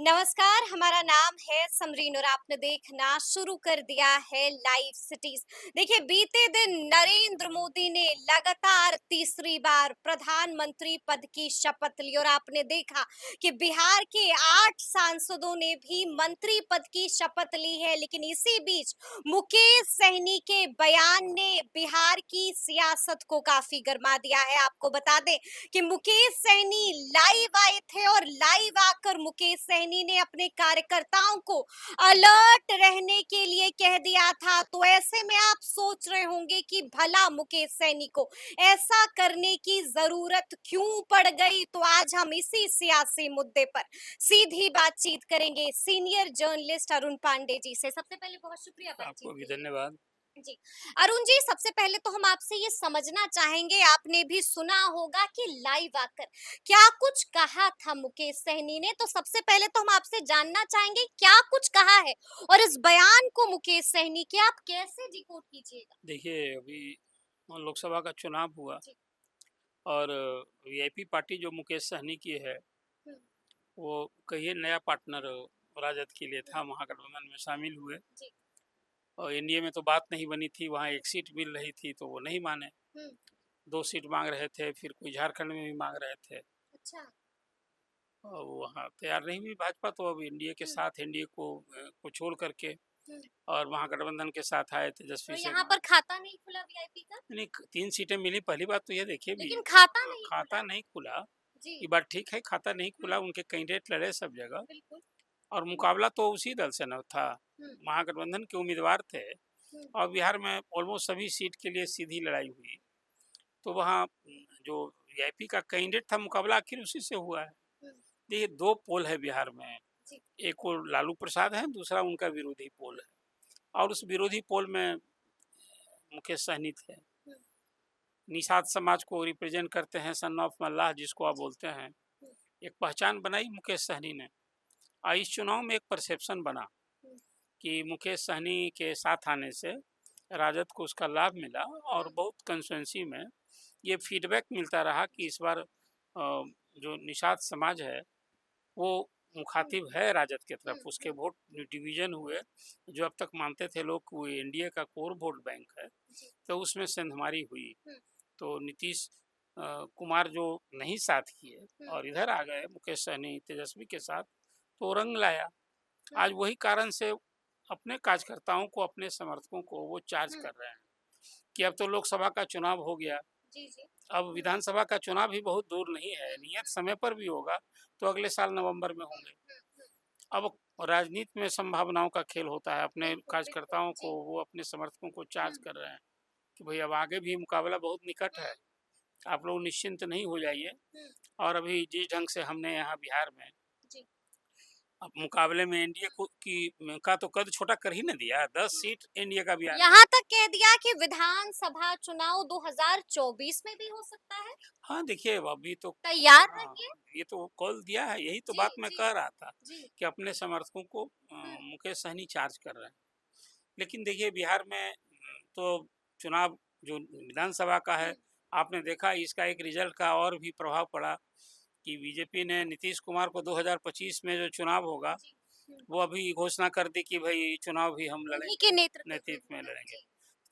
नमस्कार, हमारा नाम है समरीन और आपने देखना शुरू कर दिया है लाइव सिटीज। देखिए, बीते दिन नरेंद्र मोदी ने लगातार तीसरी बार प्रधानमंत्री पद की शपथ ली और आपने देखा कि बिहार के 8 सांसदों ने भी मंत्री पद की शपथ ली है। लेकिन इसी बीच मुकेश सहनी के बयान ने बिहार की सियासत को काफी गर्मा दिया है। आपको बता दें कि मुकेश सहनी लाइव आए थे और लाइव आकर मुकेश सहनी ने अपने कार्यकर्ताओं को अलर्ट रहने के लिए कह दिया था। तो ऐसे में आप सोच रहे होंगे कि भला मुकेश सहनी को ऐसा करने की जरूरत क्यों पड़ गई। तो आज हम इसी सियासी मुद्दे पर सीधी बातचीत करेंगे सीनियर जर्नलिस्ट अरुण पांडे जी से। सबसे पहले बहुत शुक्रिया बातचीत आपको भी के लिए। धन्यवाद। जी, अरुण जी, सबसे पहले तो हम आपसे ये समझना चाहेंगे, आपने भी सुना होगा कि लाइव आकर क्या कुछ कहा था मुकेश सहनी ने। तो सबसे पहले तो हम आपसे जानना चाहेंगे क्या कुछ कहा है और इस बयान को मुकेश सहनी के आप कैसे डिकोड कीजिएगा। देखिए, अभी लोकसभा का चुनाव हुआ जी। और वीआईपी पार्टी जो मुकेश सहनी की है, हम्म। वो कहिए नया पार्टनर राजद के लिए हम्म। था, महागठबंधन में शामिल हुए जी। और एनडीए में तो बात नहीं बनी थी, वहाँ एक सीट मिल रही थी तो वो नहीं माने। हम्म। 2 सीट मांग रहे थे, फिर कोई झारखंड में भी मांग रहे थे अच्छा। और वो वहाँ तैयार नहीं हुई भाजपा, तो अब एनडीए के हम्म। साथ एनडीए को छोड़ करके हम्म। और महागठबंधन के साथ आए तेजस्वी तो से। यहाँ पर खाता नहीं खुला वीआईपी का। नहीं, 3 सीटें मिली। पहली बात तो ये देखिए भी, लेकिन खाता नहीं खाता खुला। नहीं खुला। जी। ये बात ठीक है, खाता नहीं खुला, हम्म। उनके कैंडिडेट लड़े सब जगह बिल्कुल। और मुकाबला तो उसी दल से न था। हम्म। महागठबंधन के उम्मीदवार थे हम्म। और बिहार में ऑलमोस्ट सभी सीट के लिए सीधी लड़ाई हुई। तो वहाँ जो वीआईपी का कैंडिडेट था, मुकाबला आखिर उसी से हुआ है। हम्म। देखिए, 2 पोल है बिहार में, जी। एक को लालू प्रसाद है, दूसरा उनका विरोधी पोल है और उस विरोधी पोल में मुकेश सहनी थे। हम्म। निषाद समाज को रिप्रेजेंट करते हैं, सन ऑफ मल्लाह जिसको आप जी। बोलते हैं। हम्म। एक पहचान बनाई मुकेश सहनी ने और इस चुनाव में एक परसेप्शन बना हम्म। कि मुकेश सहनी के साथ आने से राजद को उसका लाभ मिला और बहुत कंस्टिट्यूंसी में ये फीडबैक मिलता रहा कि इस बार जो निषाद समाज है वो हम्म। मुखातिब है राजद की तरफ। उसके हम्म। वोट डिवीजन हुए, जो अब तक मानते थे लोग कि वो एनडीए का कोर वोट बैंक है, जी। तो उसमें सेंधमारी हुई। हम्म। तो नीतीश कुमार जो नहीं साथ किए हम्म। और इधर आ गए मुकेश सहनी तेजस्वी के साथ, तो रंग लाया। आज हम्म। वही कारण से अपने कार्यकर्ताओं को, अपने समर्थकों को वो चार्ज हम्म। कर रहे हैं कि अब तो लोकसभा का चुनाव हो गया, जी। जी। अब विधानसभा का चुनाव भी बहुत दूर नहीं है, हम्म। नियत समय पर भी होगा, तो अगले साल नवंबर में होंगे। हम्म। अब राजनीति में संभावनाओं का खेल होता है। अपने बिल्कुल, बिल्कुल। कार्यकर्ताओं को, जी। वो अपने समर्थकों को चार्ज हुँ, कर रहे हैं कि भाई अब आगे भी मुकाबला बहुत निकट है, हुँ, आप लोग निश्चिंत नहीं हो जाइए। हुँ। और अभी जिस ढंग से हमने यहाँ बिहार में जी। अब मुकाबले में एनडीए को का तो कद छोटा कर ही न दिया, 10 हुँ। सीट एनडीए का बिहार में। यहाँ तक कह दिया कि विधानसभा चुनाव 2024 में भी हो सकता है। हाँ, देखिए अभी तो तैयार हाँ, रहिए। ये तो कॉल दिया है, यही तो जी, बात मैं जी, कह रहा था जी। कि अपने समर्थकों को हुँ, मुकेश सहनी चार्ज कर रहे हैं। लेकिन देखिए बिहार में तो चुनाव जो विधानसभा का है, हुँ। आपने देखा इसका एक रिजल्ट का और भी प्रभाव पड़ा कि बीजेपी ने नीतीश कुमार को 2025 में जो चुनाव होगा, जी। हुँ। वो अभी घोषणा कर दी कि भाई चुनाव भी हम उन्हीं के लड़ेंगे, नेतृत्व में नेतृत्व में होगा। लड़ेंगे। जी।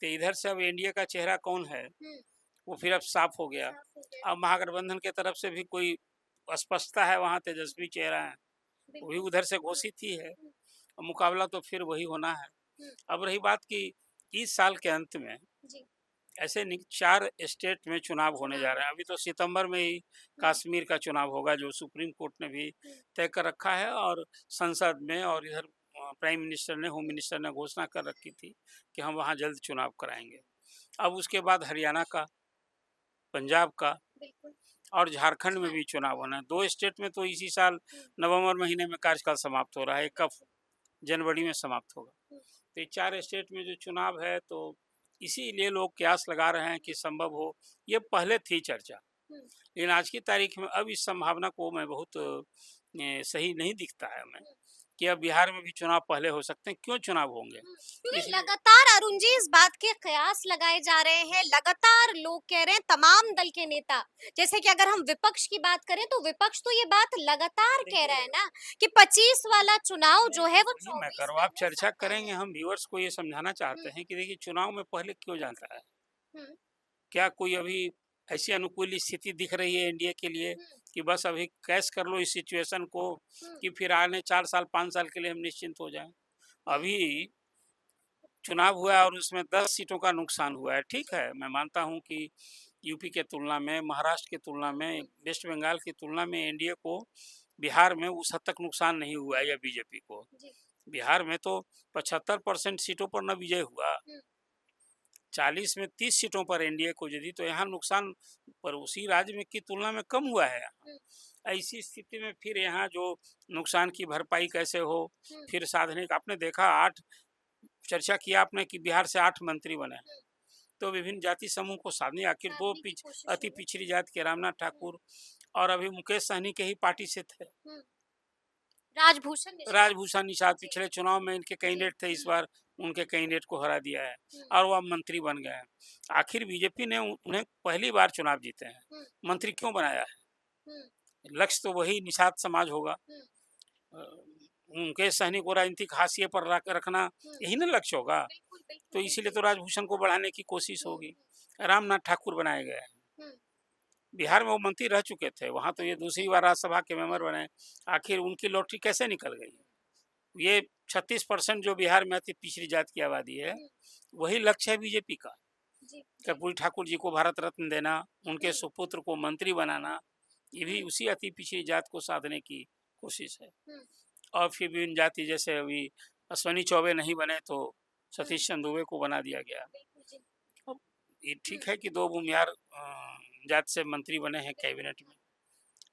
तो इधर से अब एनडीए का चेहरा कौन है, हुँ। वो फिर अब साफ हो गया। साफ हो गया। अब महागठबंधन की तरफ से भी कोई अस्पष्टता है, वहाँ हुँ। तेजस्वी चेहरा है, वो भी बिल्कुल। उधर से हुँ, घोषित ही है। हुँ, अब मुकाबला तो फिर वही होना है। हुँ। अब रही बात कि इस साल के अंत में जी। ऐसे 4 स्टेट में चुनाव होने जा चुनाव रहे हैं। होने अभी जा तो रहे हैं। सितंबर में ही हुँ, कश्मीर का चुनाव होगा, जो सुप्रीम कोर्ट ने भी हुँ, तय कर रखा है और संसद में और इधर प्राइम मिनिस्टर ने, होम हुँ, मिनिस्टर ने घोषणा कर रखी थी कि हम वहाँ जल्द चुनाव कराएंगे। अब उसके बाद हरियाणा का, पंजाब का बिल्कुल। और झारखंड में भी झारखंड। चुनाव होना है। 2 स्टेट में तो इसी साल हुँ, नवंबर महीने में कार्यकाल समाप्त हो रहा है, एक का बिल्कुल। जनवरी में समाप्त होगा। हुँ, तो ये 4 स्टेट में जो चुनाव है, तो इसीलिए लोग कयास लगा रहे हैं कि संभव हो। ये पहले थी चर्चा, हुँ, लेकिन आज की तारीख में अब इस संभावना को मैं बहुत सही नहीं दिखता है हमें, हुँ। कि अब बिहार में भी चुनाव पहले हो सकते हैं। क्यों चुनाव होंगे? क्योंकि इसलिए लगातार अरुण जी इस बात के कयास लगाए जा रहे हैं, लगातार लोग कह रहे हैं, तमाम दल के नेता, जैसे कि अगर हम विपक्ष की बात करें तो विपक्ष तो ये बात लगातार कह रहा देखिए, है ना कि 25 वाला चुनाव जो नहीं है वो वही मैं 24 कर रहा हूँ, में आप हो चर्चा सकता करेंगे, है। हम व्यूअर्स को ये समझाना चाहते हम्म, हैं कि देखिए चुनाव में पहले क्यों जाता है? हम्म, क्या कोई अभी ऐसी अनुकूल स्थिति दिख रही है एनडीए के लिए हम्म, कि बस अभी कैश कर लो इस सिचुएशन को हम्म, कि फिर आने 4 साल 5 साल के लिए हम निश्चिंत हो जाएं? हम्म, अभी चुनाव हुआ है और उसमें 10 सीटों का नुकसान हुआ है, ठीक है, मैं मानता हूं कि यूपी के तुलना में, महाराष्ट्र की तुलना में, वेस्ट बंगाल की तुलना में एनडीए को बिहार में उस हद तक नुकसान नहीं हुआ है या बीजेपी को। जी, बिहार में तो 75% सीटों पर न विजय हुआ, हम्म, 40 में 30 सीटों पर एनडीए को जीती, तो यहाँ नुकसान पर उसी राज्य में की तुलना में कम हुआ है। हम्म, ऐसी स्थिति में फिर यहाँ जो नुकसान की भरपाई कैसे हो, हम्म, फिर साधने का आपने देखा 8 चर्चा किया आपने कि बिहार से 8 मंत्री बने, हम्म, तो विभिन्न जाति समूह को साधने आखिर दो साधने की कोशिश अति हुई। पिछड़ी जाति के रामनाथ हम्म, ठाकुर और अभी मुकेश सहनी के ही पार्टी से थे, हम्म, राजभूषण निषाद। राजभूषण निषाद। जी, पिछले चुनाव में इनके जी, कैंडिडेट थे, इस बार उनके कैंडिडेट को हरा दिया है हम्म, और वह मंत्री बन गए हैं। आखिर बीजेपी ने उन्हें पहली बार चुनाव जीते हैं, हम्म, मंत्री क्यों बनाया है? हम्म, लक्ष्य तो वही निषाद समाज होगा। हम्म, अ, मुकेश सहनी को राजनीतिक हाशिए पर रखना, हम्म, यही ना लक्ष्य होगा। बिल्कुल, बिल्कुल, तो इसीलिए बिल्कुल। तो राजभूषण को बढ़ाने की कोशिश हम्म, होगी। रामनाथ ठाकुर बनाए गए हैं। हम्म, बिहार में वो मंत्री रह चुके थे, वहाँ तो ये दूसरी बार राज्यसभा के मेंबर हम्म, बने। आखिर उनकी लॉटरी कैसे निकल गई? ये 36% जो बिहार में अति पिछड़ी जाति की आबादी है, हम्म, वही लक्ष्य है बीजेपी का। जी, जी, कर्पूरी ठाकुर जी को भारत रत्न देना, उनके हम्म, सुपुत्र को मंत्री बनाना, ये भी हम्म, उसी अति पिछड़ी जाति को साधने की कोशिश है। हम्म, और फिर विभिन्न जाति, जैसे अभी अश्विनी चौबे नहीं बने तो हम्म, सतीश चंद दुबे को बना दिया गया। बिल्कुल जी, अब ये हम्म, ठीक है कि 2 भूमिहार जाति से मंत्री बने हैं बिल्कुल, कैबिनेट में।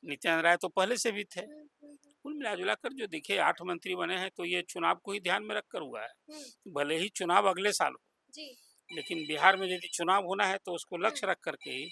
नित्यानंद राय तो पहले से भी थे। हम्म, हम्म, कुल मिला-जुला कर जो देखिए 8 मंत्री बने हैं, तो ये चुनाव को ही ध्यान में रखकर हुआ हम्म, है। भले ही चुनाव अगले साल हो, जी, लेकिन बिहार में यदि चुनाव होना है तो उसको हम्म, लक्ष्य रख कर के ही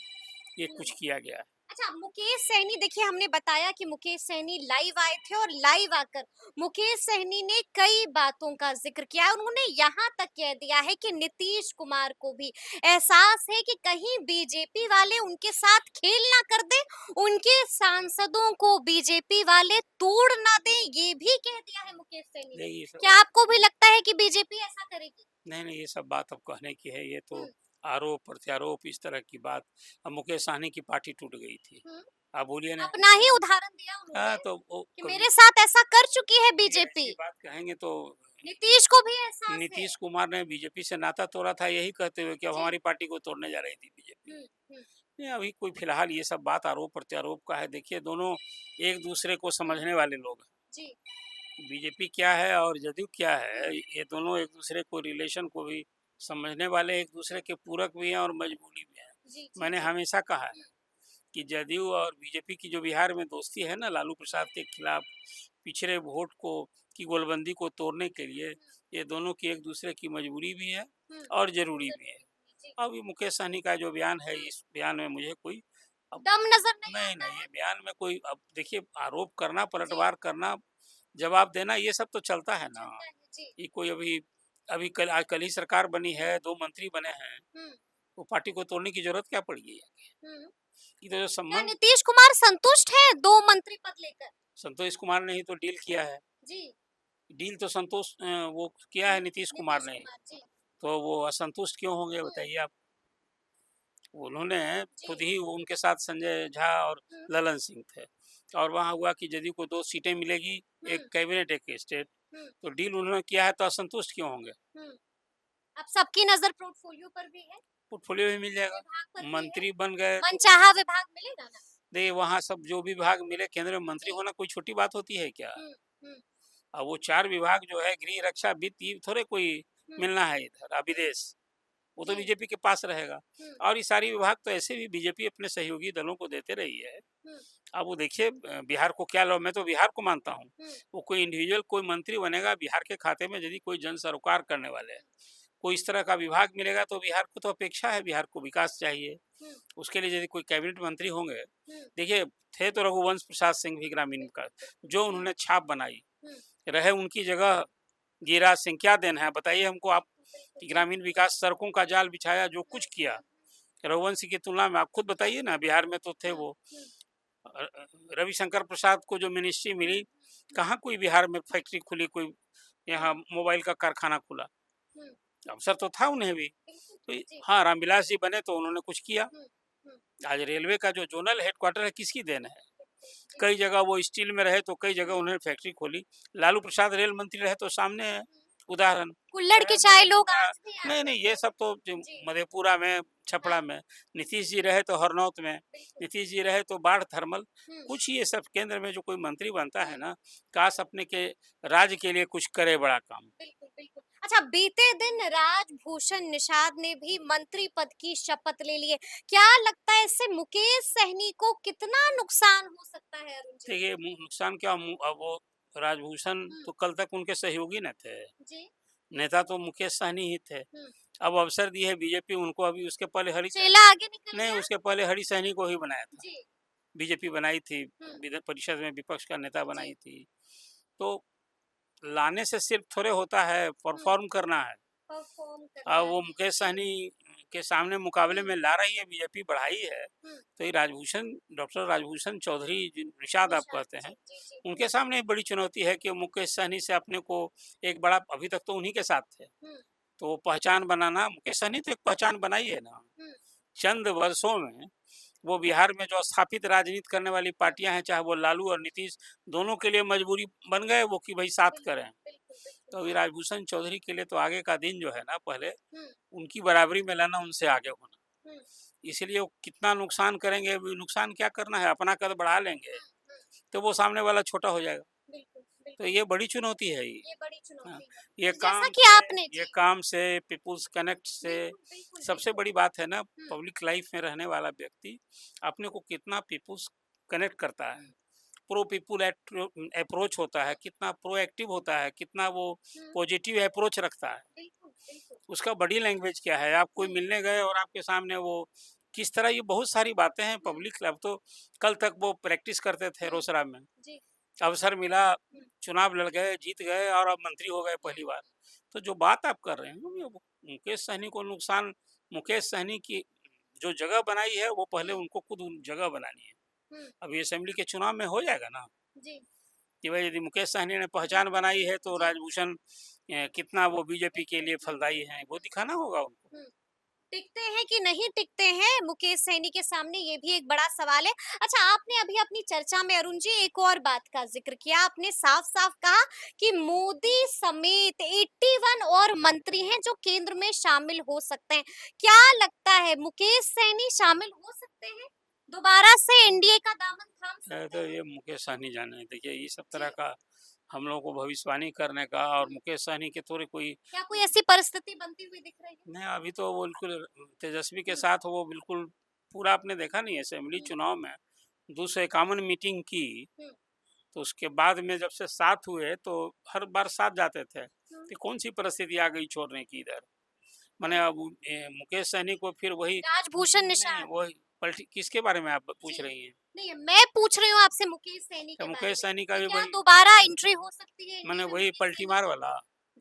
ये हम्म। कुछ किया गया है। अच्छा, मुकेश सहनी, देखिए हमने बताया कि मुकेश सहनी लाइव आए थे और लाइव आकर मुकेश सहनी ने कई बातों का जिक्र किया है। उन्होंने यहाँ तक कह दिया है कि नीतीश कुमार को भी एहसास है कि कहीं बीजेपी वाले उनके साथ खेल ना कर दें, उनके सांसदों को बीजेपी वाले तोड़ ना दें, ये भी कह दिया है मुकेश सहनी ने। नहीं ये सब क्या आपको भी लगता है कि बीजेपी ऐसा करेगी? नहीं, ये सब बात अब कहने की है, ये तो हम्म, आरोप प्रत्यारोप इस तरह की बात। अब मुकेश सहनी की पार्टी टूट गई थी। हम्म, आप बोलिए ना। अपना ही उदाहरण दिया उन्होंने हाँ, तो वो कि कभी मेरे साथ ऐसा कर चुकी है कभी बीजेपी। ऐसी बात कहेंगे तो नीतीश को भी एहसास है। नीतीश कुमार ने बीजेपी से नाता तोड़ा था, यही कहते हुए कि अब जी। हमारी पार्टी को तोड़ने जा रही थी बीजेपी। हुँ, हुँ, नहीं, अभी कोई फिलहाल ये सब बात आरोप प्रत्यारोप का है। देखिए दोनों एक दूसरे को हुँ, समझने वाले लोग हैं। जी, बीजेपी क्या है और जदयू क्या हुँ, है, ये दोनों एक दूसरे को रिलेशन को भी समझने वाले, एक दूसरे के पूरक भी हैं और मजबूरी भी हैं। जी, जी, मैंने जी। हमेशा कहा है हुँ, कि जदयू और बीजेपी की जो बिहार में दोस्ती है ना, लालू प्रसाद के खिलाफ पिछड़े वोट को की गोलबंदी को तोड़ने के लिए, हुँ, ये दोनों की एक दूसरे की मजबूरी भी है हुँ, और ज़रूरी भी है। ज़रूरी भी, जी। अब ये मुकेश सहनी का जो बयान है, हुँ, इस बयान में मुझे कोई अब दम नज़र नहीं नहीं, आता नहीं, है? ये बयान में कोई, अब देखिए आरोप करना, जी, पलटवार करना, जवाब देना, ये सब तो चलता है ना। चलता है, जी। ये कोई अभी अभी कल ही सरकार बनी है, 2 मंत्री बने हैं, हुँ, वो पार्टी को तोड़ने की ज़रूरत क्या पड़ गई है? हुँ। ये तो जो क्या संबंध नीतीश कुमार संतुष्ट हैं 2 मंत्री पद लेकर? संतोष कुमार ने ही तो डील किया है। जी, डील तो वो किया हुँ, है नीतीश कुमार नीतीश ने, कुमार, जी। तो वो असंतुष्ट क्यों होंगे हुँ, बताइए आप? उन्होंने खुद जी, ही वो उनके साथ संजय झा और हुँ, ललन सिंह थे और वहाँ हुआ कि जदयू को 2 सीटें मिलेगी, हुँ, एक कैबिनेट, एक स्टेट। हुँ, तो डील उन्होंने किया है तो असंतुष्ट क्यों होंगे? हुँ। अब सबकी नज़र पोर्टफोलियो पर भी है, पोर्टफोलियो भी मिल जाएगा, विभाग पर भी है, मंत्री बन गए तो मनचाहा विभाग मिलेगा ना? देखिए वहाँ सब जो भी विभाग मिले, केंद्र में मंत्री जी, होना कोई छोटी बात होती है क्या? हुँ, हुँ, अब वो 4 विभाग जो है, गृह, रक्षा, वित्त, ये थोड़े कोई हुँ, मिलना है इधर, विदेश, वो तो जी, बीजेपी के पास रहेगा। हुँ, और ये सारी विभाग तो ऐसे भी बीजेपी अपने सहयोगी दलों को देते रही है। हुँ, अब वो देखिए बिहार को क्या लो, मैं तो बिहार को मानता हूँ। हुँ, वो कोई इंडिविजुअल कोई मंत्री बनेगा बिहार के खाते में, यदि कोई जन सरोकार करने वाले हैं, कोई इस तरह का विभाग मिलेगा तो बिहार को तो अपेक्षा है, बिहार को विकास चाहिए। हुँ, उसके लिए यदि कोई कैबिनेट मंत्री होंगे, हुँ, देखिए थे तो रघुवंश प्रसाद सिंह भी ग्रामीण बिल्कुल, विकास, बिल्कुल, जो हुँ, उन्होंने छाप बनाई, हुँ, रहे उनकी जगह गिरिराज सिंह, क्या देन है बताइए हमको आप। कि ग्रामीण विकास, सड़कों का जाल बिछाया, जो कुछ किया रघुवंश की तुलना में, आप खुद बताइए ना, बिहार में तो थे वो। अ, रविशंकर प्रसाद को जो मिनिस्ट्री मिली, कहाँ कोई बिहार में फैक्ट्री खुली, कोई यहाँ मोबाइल का कारखाना खुला? अवसर तो था उन्हें भी। तो हाँ, रामविलास जी बने तो उन्होंने कुछ किया। आज रेलवे का जो जोनल हेडक्वार्टर है, किसकी देन है? कई जगह वो स्टील में रहे तो कई जगह उन्होंने फैक्ट्री खोली। लालू प्रसाद रेल मंत्री रहे तो सामने है उदाहरण। कुल्हड़ के शहर चाय में लोग पूरा, आज भी याद नहीं नहीं, ये करते सब तो जो हैं। मधेपुरा में, छपरा हाँ, में, नीतीश जी रहे तो हरनौत में, बिल्कुल। नीतीश जी रहे तो बाढ़ थर्मल, हुँ, कुछ ये सब केंद्र में जो कोई मंत्री बनता है हुँ। ना, काश अपने के राज्य के लिए कुछ करे बड़ा काम। बिल्कुल, बिल्कुल। अच्छा, बीते दिन राजभूषण निषाद ने भी मंत्री पद की शपथ ले ली है। क्या लगता है इससे मुकेश सहनी को कितना नुकसान हो सकता है अरुण जी? देखिए नुकसान क्या, अब वो राजभूषण हुँ, तो कल तक उनके सहयोगी न थे, जी। नेता तो मुकेश सहनी ही थे। हुँ। अब अवसर दी है बीजेपी उनको, अभी उसके पहले हरी चेला आगे निकल नहीं, गया? उसके पहले हरी सहनी को ही बनाया था। जी। बीजेपी बनाई थी, हुँ, विधान परिषद में विपक्ष का नेता बनाई जी। थी। तो लाने से सिर्फ थोड़े होता है, हुँ, परफॉर्म करना है। परफ़ॉर्म करना वो है। मुकेश जी। सहनी के सामने मुकाबले हुँ, में ला रही है बीजेपी, बढ़ाई है। हुँ। तो ये राजभूषण, डॉक्टर राजभूषण चौधरी निषाद आप निषाद, कहते हैं, जी, जी, जी। उनके सामने एक बड़ी चुनौती है कि मुकेश सहनी से अपने को एक बड़ा, अभी तक तो उन्हीं के साथ थे, हुँ, तो वो पहचान बनाना, मुकेश सहनी तो एक पहचान बनाई है ना। हुँ, चंद वर्षों में वो बिहार में जो स्थापित राजनीति करने वाली पार्टियां हैं, चाहे वो लालू और नीतीश, दोनों के लिए मजबूरी बन गए वो कि भाई साथ बिल्कुल, करें। बिल्कुल, बिल्कुल। तो अभी राजभूषण चौधरी के लिए तो आगे का दिन जो है ना, पहले हुँ, उनकी बराबरी में लाना, उनसे आगे होना। हुँ, इसलिए वो कितना नुकसान करेंगे, अभी नुकसान क्या करना है, अपना कद बढ़ा लेंगे हुँ, हुँ। तो वो सामने वाला छोटा हो जाएगा। बिल्कुल, तो बिल्कुल। ये बड़ी चुनौती है ये। ये बड़ी हाँ, चुनौती है। ये तो जैसा काम कि से, आपने ये जी, काम से, पीपुल्स कनेक्ट से बिल्कुल, बिल्कुल, सबसे बिल्कुल। बड़ी बात है ना, हुँ, पब्लिक लाइफ में रहने वाला व्यक्ति अपने को कितना पीपुल्स कनेक्ट करता है, हुँ, प्रो पीपुल अप्रोच होता है, कितना प्रोएक्टिव होता है, कितना वो हुँ। पॉजिटिव अप्रोच रखता है, बिल्कुल, बिल्कुल। उसका बॉडी लैंग्वेज क्या है, आप कोई हुँ, मिलने गए और आपके सामने वो किस तरह, ये बहुत सारी बातें हैं हुँ, पब्लिक। अब तो कल तक वो प्रैक्टिस करते थे हुँ। रोसड़ा में, जी, अवसर मिला, हुँ, चुनाव लड़ गए, जीत गए और अब मंत्री हो गए हुँ, पहली बार। तो जो बात आप कर रहे हैं वो मुकेश सहनी को नुकसान, मुकेश सहनी की जो जगह बनाई है वो पहले हुँ, उनको खुद जगह बनानी है। हुँ। अभी असेंबली के चुनाव में हो जाएगा ना जी, कि भाई यदि मुकेश सहनी ने पहचान बिल्कुल। बनाई है तो जी, राजभूषण कितना वो बीजेपी के लिए फलदायी है, वो दिखाना होगा उनको। हुँ। टिकते हैं कि नहीं टिकते हैं मुकेश सैनी के सामने, ये भी एक बड़ा सवाल है। अच्छा, आपने अभी अपनी चर्चा में अरुण जी एक और बात का जिक्र किया। आपने साफ-साफ कहा कि मोदी समेत 81 और मंत्री हैं जो केंद्र में शामिल हो सकते हैं। क्या लगता है मुकेश सैनी शामिल हो सकते हैं? दोबारा से एनडीए का दामन थाम सकते तो हैं? ये मुकेश सहनी जाने, देखिए ये सब तरह जी, का हम लोगों को भविष्यवाणी करने का, और हुँ। मुकेश सहनी के थोड़ी कोई, क्या कोई ऐसी परिस्थिति बनती हुई दिख रही है? नहीं अभी तो वो बिल्कुल तेजस्वी के हुँ, साथ वो बिल्कुल पूरा, आपने देखा नहीं असेंबली हुँ, चुनाव में 251 मीटिंग की, हुँ, तो उसके बाद में जब से साथ हुए तो हर बार साथ जाते थे। हुँ, तो कौन सी परिस्थिति आ गई छोड़ने की इधर? माने हुँ। अब मुकेश सहनी को फिर वही, राजभूषण नहीं निषाद। वही पलटी, किसके बारे में आप पूछ जी। रही हैं? नहीं, मैं पूछ रही हूँ आपसे मुकेश सैनी क्या के बारे मुकेश में, सहनी का कि भी क्या वही, दोबारा एंट्री हो सकती है इंडी माने में वही मुकेश पलटी सैनी मार की? वाला,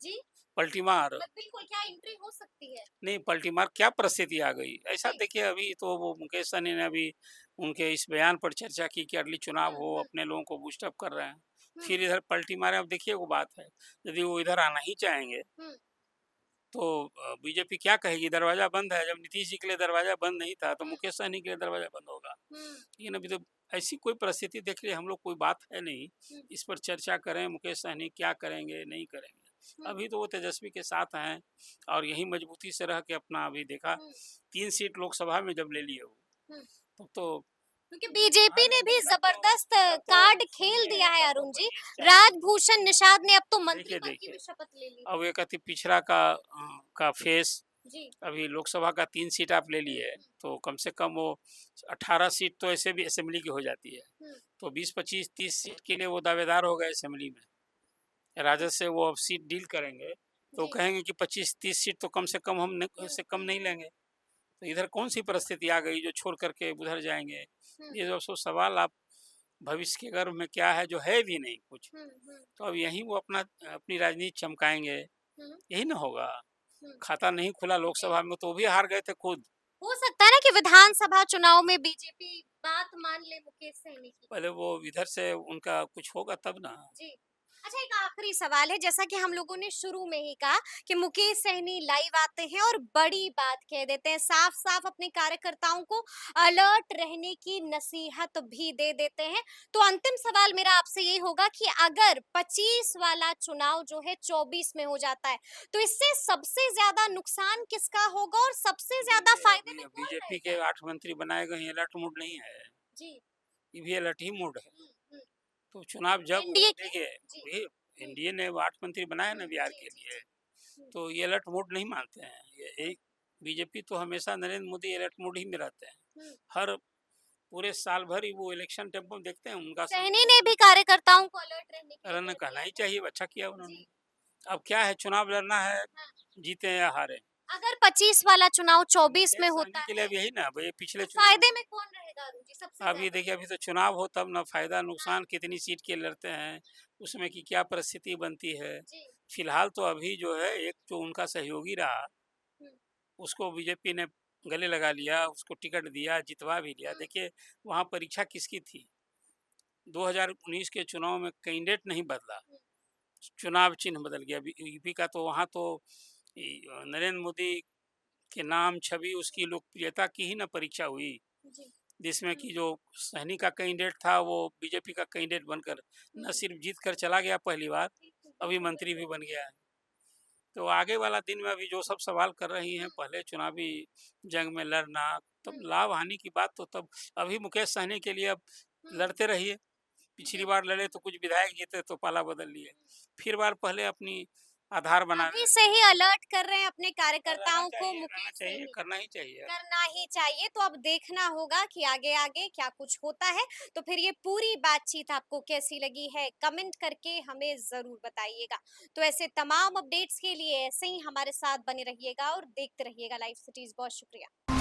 जी, पलटी मार। बिल्कुल, क्या एंट्री हो सकती है? नहीं, पलटी मार क्या परिस्थिति आ गई? ऐसा जी। देखिए, अभी तो वो मुकेश सहनी ने अभी उनके इस बयान पर चर्चा की कि अगली चुनाव हुँ, हो, हुँ, अपने लोगों को बूस्ट अप कर रहे हैं। हुँ, फिर इधर पलटी मारे, अब देखिए वो बात है, यदि वो इधर आना ही चाहेंगे हुँ, तो बीजेपी क्या कहेगी, दरवाज़ा बंद है। जब नीतीश जी के लिए दरवाज़ा बंद नहीं था, तो हुँ, मुकेश सहनी के लिए दरवाज़ा बंद होगा। हुँ, लेकिन अभी तो ऐसी कोई परिस्थिति देख रही हम लोग, कोई बात है नहीं, हुँ, इस पर चर्चा करें मुकेश सहनी क्या करेंगे, नहीं करेंगे। हुँ, अभी तो वो तेजस्वी के साथ हैं और यही मजबूती से रह के अपना, अभी देखा हुँ, 3 सीट लोकसभा में जब ले लिए वो, हुँ। तब तो क्योंकि हाँ, बीजेपी ने नहीं, नहीं, भी जबरदस्त तब तो कार्ड खेल सुनिए, दिया है तब तो अरुण कोई जी। जीत जाएँगे। राजभूषण निषाद ने अब तो मंत्री देखिए, पद की भी देखिए, शपथ ले ली। अब एक अति पिछड़ा का फेस, जी। अभी लोकसभा का 3 सीट आप ले हुँ, लिए, हुँ, तो कम से कम वो 18 सीट तो ऐसे भी असेंबली की हो जाती है। हुँ, तो 20, 25, 30 सीट के लिए वो दावेदार हो गए असेंबली में। राजद से वो अब सीट डील करेंगे, तो जी। कहेंगे कि 25-30 सीट तो कम से कम हम हुँ, से कम हुँ, नहीं लेंगे। तो इधर कौन-सी परिस्थिति आ गई जो छोड़ कर के उधर जाएँगे? हुँ, ये जो सवाल आप भविष्य के गर्भ में क्या है जो है भी नहीं कुछ। हम्म। तो अब यहीं वो अपनी राजनीति चमकाएँगे, हम्म। यही ना होगा। हम्म। खाता नहीं खुला जी। लोकसभा में तो वो भी हार गए थे खुद। हो सकता है ना कि विधानसभा चुनाव में बीजेपी बात मान ले मुकेश सहनी की। पहले वो इधर से उनका कुछ होगा तब ना। जी। अच्छा, एक आखिरी सवाल है, जैसा कि हम लोगों ने शुरू में ही कहा कि मुकेश सहनी लाइव आते हैं और बड़ी बात कह देते हैं, साफ-साफ अपने कार्यकर्ताओं को अलर्ट रहने की नसीहत भी दे देते हैं। तो अंतिम सवाल मेरा आपसे यही होगा कि अगर 25 वाला चुनाव जो है 24 में हो जाता है, तो इससे सबसे ज़्यादा नुकसान किसका होगा और सबसे ज़्यादा ये फायदे अभी में कौन बीजेपी के रहेगा? 8 मंत्री बनाए गए हैं, अलर्ट मोड नहीं है। जी। ये भी अलर्ट ही मोड है। हुँ, हुँ। तो चुनाव जब एनडीए के। देखिए, जी। ये हुँ, एनडीए ने वो 8 मंत्री बनाए ना बिहार जी, के जी, लिए, जी। हुँ, तो ये अलर्ट मोड नहीं मानते हैं। ये हुँ, एक बीजेपी तो हमेशा नरेंद्र मोदी अलर्ट मोड ही में रहते हैं। हुँ। हर पूरे साल भर ही वो इलेक्शन टेम्पो में देखते हैं उनका सहनी ने भी कार्यकर्ताओं को अलर्ट रहने के लिए रन कह कहना दिया ही है। चाहिए, अच्छा किया उन्होंने। जी। अब क्या है, चुनाव लड़ना है, हाँ। जीते या हारे। अगर 25 वाला चुनाव 24 में मुकेश होता सहनी के लिए है, अब यही ना, अब ये पिछले तो चुनाव, फायदे में कौन रहेगा अरुण जी सबसे अब ये ज़्यादा? देखिए अभी तो चुनाव हो तब ना फायदा हाँ, नुकसान कितनी सीट के लड़ते हैं, उसमें की क्या परिस्थिति बनती है। जी। फिलहाल तो अभी जो है एक जो उनका सहयोगी रहा, हुँ, उसको बीजेपी ने गले लगा लिया, उसको टिकट दिया, जितवा भी लिया। हुँ, देखिए वहाँ परीक्षा किसकी थी? 2019 के चुनाव में कैंडिडेट नहीं बदला, हुँ, चुनाव चिन्ह बदल गया। यूपी का तो वहाँ तो नरेंद्र मोदी के नाम, छवि, उसकी लोकप्रियता की ही ना परीक्षा हुई, जी। जिसमें हुँ, कि जो सहनी का कैंडिडेट था वो बीजेपी का कैंडिडेट बनकर हुँ, न सिर्फ जीत कर चला गया पहली बार, बिल्कुल, अभी बिल्कुल, मंत्री भी बिल्कुल। बन गया है। तो आगे वाला दिन में अभी जो सब सवाल कर रही हैं, हुँ, पहले चुनावी जंग में लड़ना, तब हुँ, लाभ हानि की बात तो तब। अभी मुकेश सहनी के लिए अब हुँ, लड़ते रहिए। पिछली जी। बार लड़े तो कुछ विधायक जीते तो पाला बदल लिए। हुँ। फिर बार पहले अपनी आधार अभी बनावे। से ही अलर्ट कर रहे हैं अपने रहना कार्यकर्ताओं को चाहिए, रहना मुकेश चाहिए, सहनी। करना ही चाहिए। करना ही चाहिए। तो अब देखना होगा कि आगे आगे क्या कुछ होता है। तो फिर ये पूरी बातचीत आपको कैसी लगी है, कमेंट करके हमें जरूर बताइएगा। तो ऐसे तमाम अपडेट्स के लिए ऐसे ही हमारे साथ बने रहिएगा और देखते रहिएगा लाइव सिटीज। बहुत शुक्रिया।